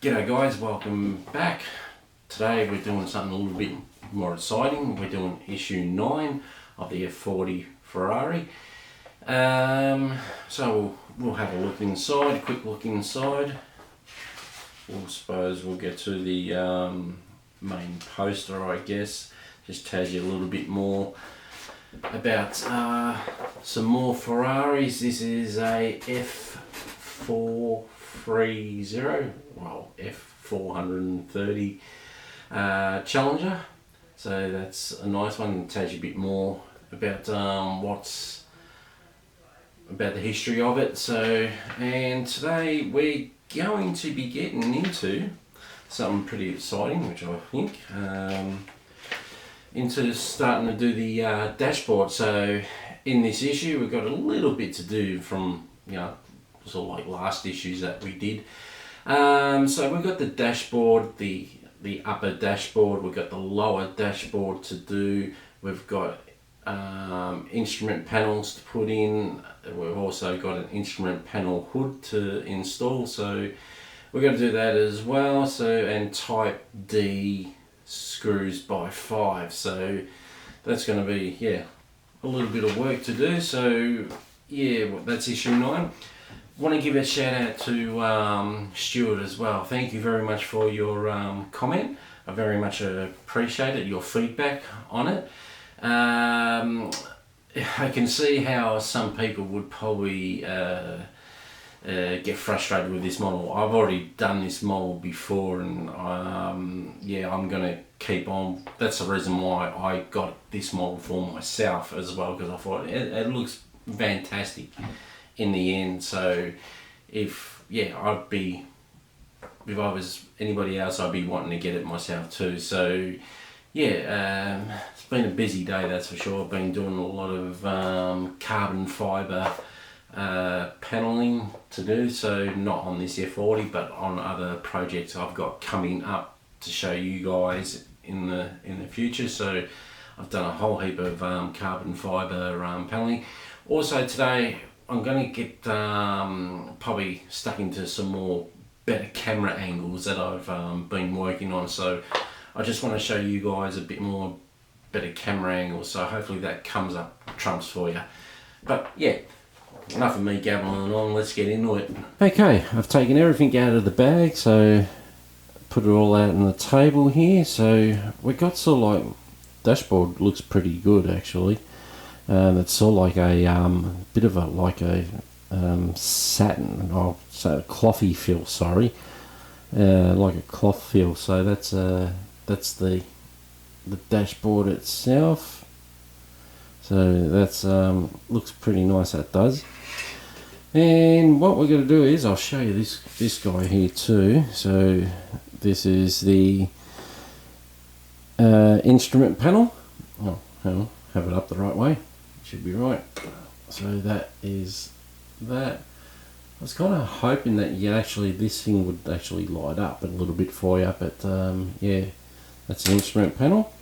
G'day guys, welcome back. Today we're doing something a little bit more exciting. We're doing issue 9 of the F40 Ferrari. So we'll have a look inside, quick look inside. We'll get to the main poster, I guess. Just tells you a little bit more about some more Ferraris. This is a F430, well, F430 Challenger. So that's a nice one. It tells you a bit more about what's about the history of it. So, and today we're going to be getting into something pretty exciting, which I think into starting to do the dashboard. So in this issue we've got a little bit to do from, you know, sort of like last issues that we did. So we've got the dashboard, the upper dashboard, we've got the lower dashboard to do, we've got instrument panels to put in, we've also got an instrument panel hood to install, so we're going to do that as well. So, and type D screws by 5, so that's going to be, yeah, a little bit of work to do. So yeah, that's issue 9. Want to give a shout out to Stuart as well. Thank you very much for your comment. I very much appreciate it, your feedback on it. I can see how some people would probably get frustrated with this model. I've already done this model before, and yeah, I'm gonna keep on. That's the reason why I got this model for myself as well, because I thought it looks fantastic in the end. So if I was anybody else, I'd be wanting to get it myself too. So yeah, it's been a busy day, that's for sure. I've been doing a lot of carbon fibre paneling to do, so not on this F40 but on other projects I've got coming up to show you guys in the future. So I've done a whole heap of carbon fibre paneling. Also today I'm going to get probably stuck into some more better camera angles that I've been working on. So I just want to show you guys a bit more better camera angles. So hopefully that comes up trumps for you. But yeah, enough of me gabbling on, let's get into it. Okay, I've taken everything out of the bag, so put it all out on the table here. So we got sort of like, dashboard looks pretty good actually. It's sort of like a bit of a satin, or so clothy feel. Sorry, like a cloth feel. So that's the dashboard itself. So that's looks pretty nice. That does. And what we're going to do is I'll show you this guy here too. So this is the instrument panel. Oh, hang on, have it up the right way. Should be right. So that is that. I was kind of hoping that this thing would actually light up a little bit for you, but yeah, that's the instrument panel.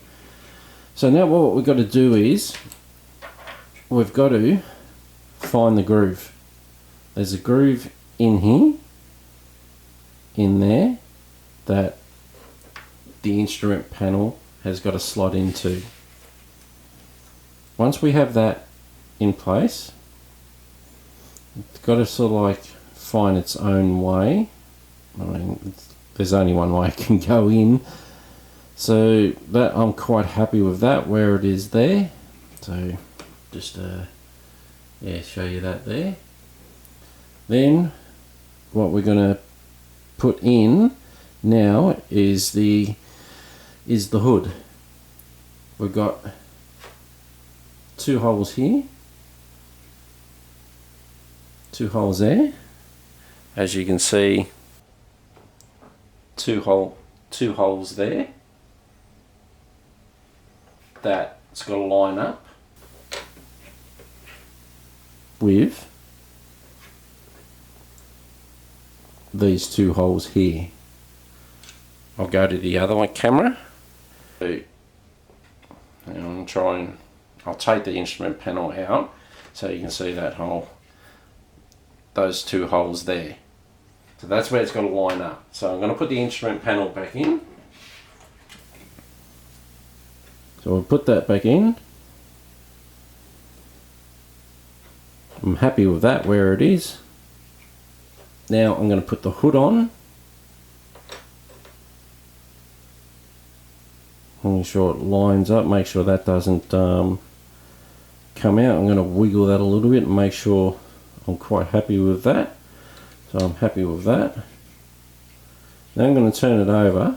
So now what we've got to do is we've got to find the groove. There's a groove in here, in there, that the instrument panel has got to slot into. Once we have that in place, it's got to sort of like find its own way. I mean, there's only one way it can go in. So that, I'm quite happy with that, where it is there. So just yeah, show you that there. Then what we're going to put in now is the hood. We've got 2 holes here, 2 holes there. As you can see, two holes there. That's got to line up with these 2 holes here. I'll go to the other camera. And I'll take the instrument panel out so you can see that hole, those 2 holes there. So that's where it's got to line up. So I'm going to put the instrument panel back in. So we'll put that back in. I'm happy with that where it is. Now I'm going to put the hood on. Make sure it lines up, make sure that doesn't come out. I'm going to wiggle that a little bit and make sure I'm quite happy with that. So I'm happy with that. Now I'm going to turn it over,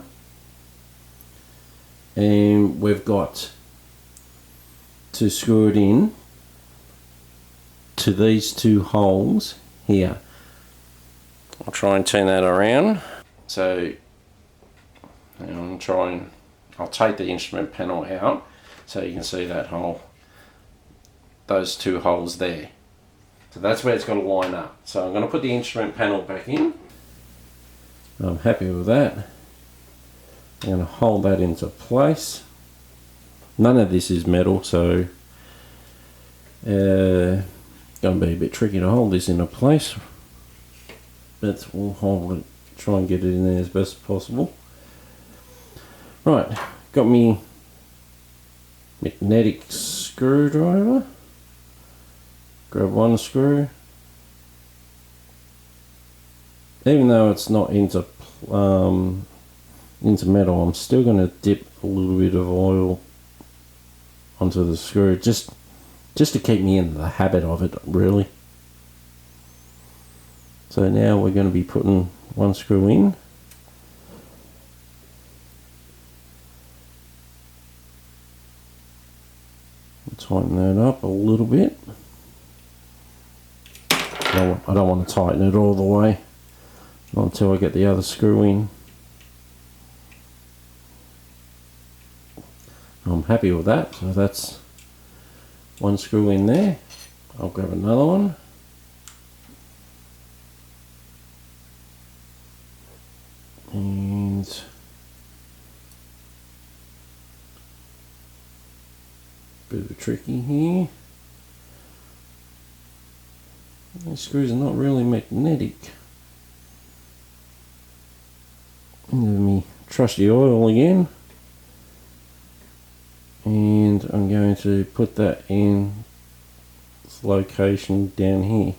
and we've got to screw it in to these two holes here. I'll try and turn that around. So I'll take the instrument panel out so you can see that hole, those two holes there. So that's where it's got to line up. So I'm going to put the instrument panel back in. I'm happy with that. I'm going to hold that into place. None of this is metal, so going to be a bit tricky to hold this into place. But we'll hold it, try and get it in there as best as possible. Right, got me magnetic screwdriver. Grab one screw. Even though it's not into metal, I'm still going to dip a little bit of oil onto the screw, just to keep me in the habit of it, really. So now we're going to be putting one screw in. Tighten that up a little bit. I don't want to tighten it all the way, not until I get the other screw in. I'm happy with that, so that's one screw in there. I'll grab another one. And bit of a tricky here. These screws are not really magnetic. Let me trusty oil again. And I'm going to put that in its location down here.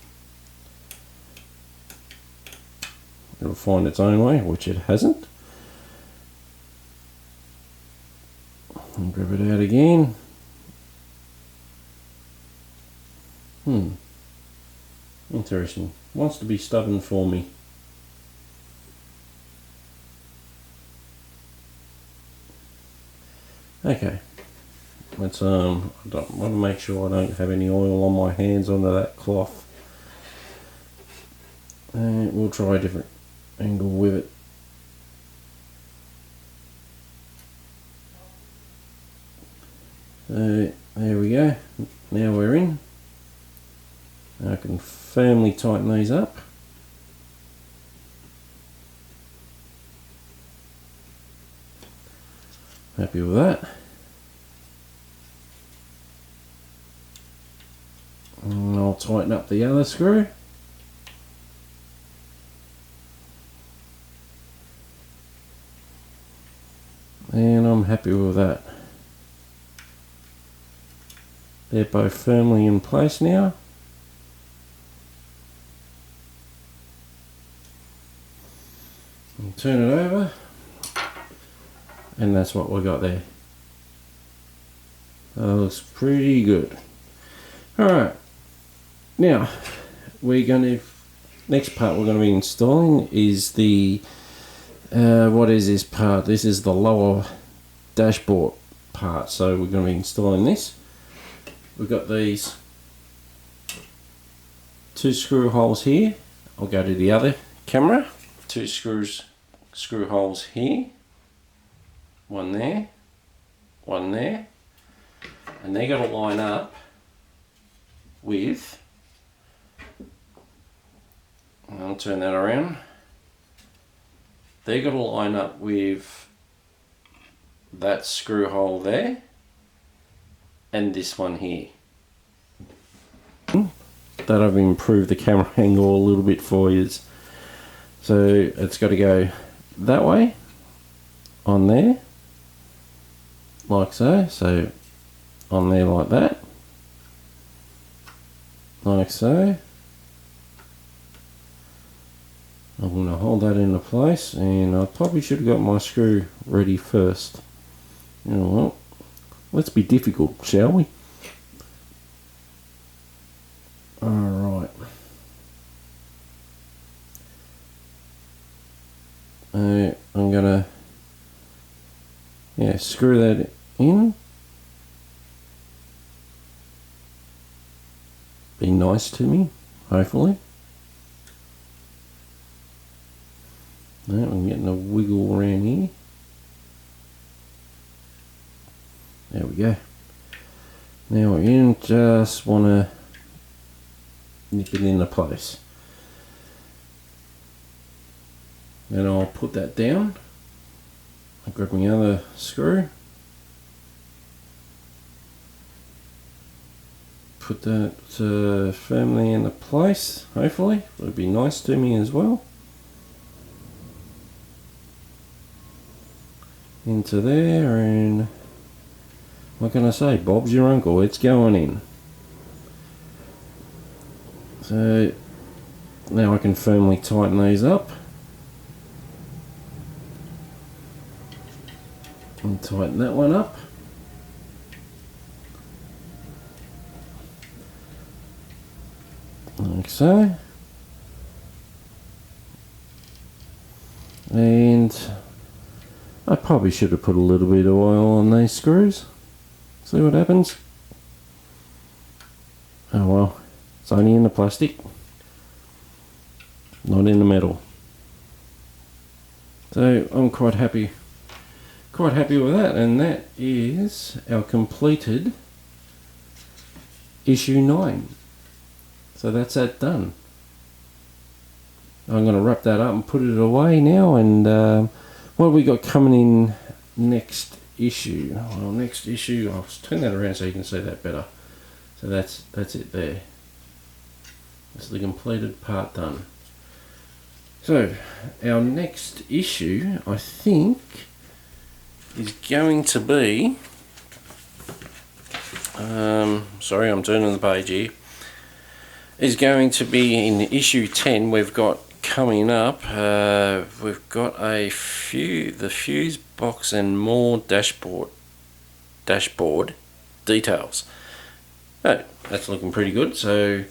It'll find its own way, which it hasn't. And grab it out again. Interesting. Wants to be stubborn for me. Okay. Let's I want to make sure I don't have any oil on my hands under that cloth. And we'll try a different angle with it. So there we go. Now we're in. I can firmly tighten these up. Happy with that. And I'll tighten up the other screw. And I'm happy with that. They're both firmly in place now. Turn it over, and that's what we got there. That looks pretty good. Alright, now next part we're going to be installing is the what is this part? This is the lower dashboard part, so we're going to be installing this. We've got these two screw holes here. I'll go to the other camera. Two screw holes here, one there, and they're going to line up with, I'll turn that around, they're going to line up with that screw hole there and this one here. That I've improved the camera angle a little bit for you. So it's got to go that way on there, like so. So on there like that, like so. I'm going to hold that into place, and I probably should have got my screw ready first. You know what? Let's be difficult, shall we? Alright. I'm going to screw that in. Be nice to me, hopefully. Now I'm getting a wiggle around here. There we go. Now we just want to nip it into place. Then I'll put that down. I'll grab my other screw. Put that firmly into place, hopefully. It'll be nice to me as well. Into there, and what can I say? Bob's your uncle, it's going in. So now I can firmly tighten these up. And tighten that one up. Like so. And I probably should have put a little bit of oil on these screws. See what happens. Oh well, it's only in the plastic, not in the metal. So I'm quite happy with that, and that is our completed issue 9. So that's that done. I'm going to wrap that up and put it away now, and what have we got coming in next issue? Well, next issue, I'll turn that around so you can see that better. So that's it there. That's the completed part done. So our next issue, I think, is going to be, sorry, I'm turning the page here, is going to be in issue 10. We've got coming up, we've got the fuse box and more dashboard details. Oh, that's looking pretty good. So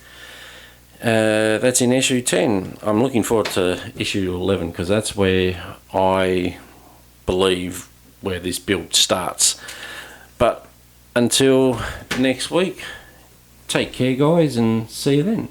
that's in issue 10. I'm looking forward to issue 11, because that's where I believe where this build starts. But until next week, take care guys, and see you then.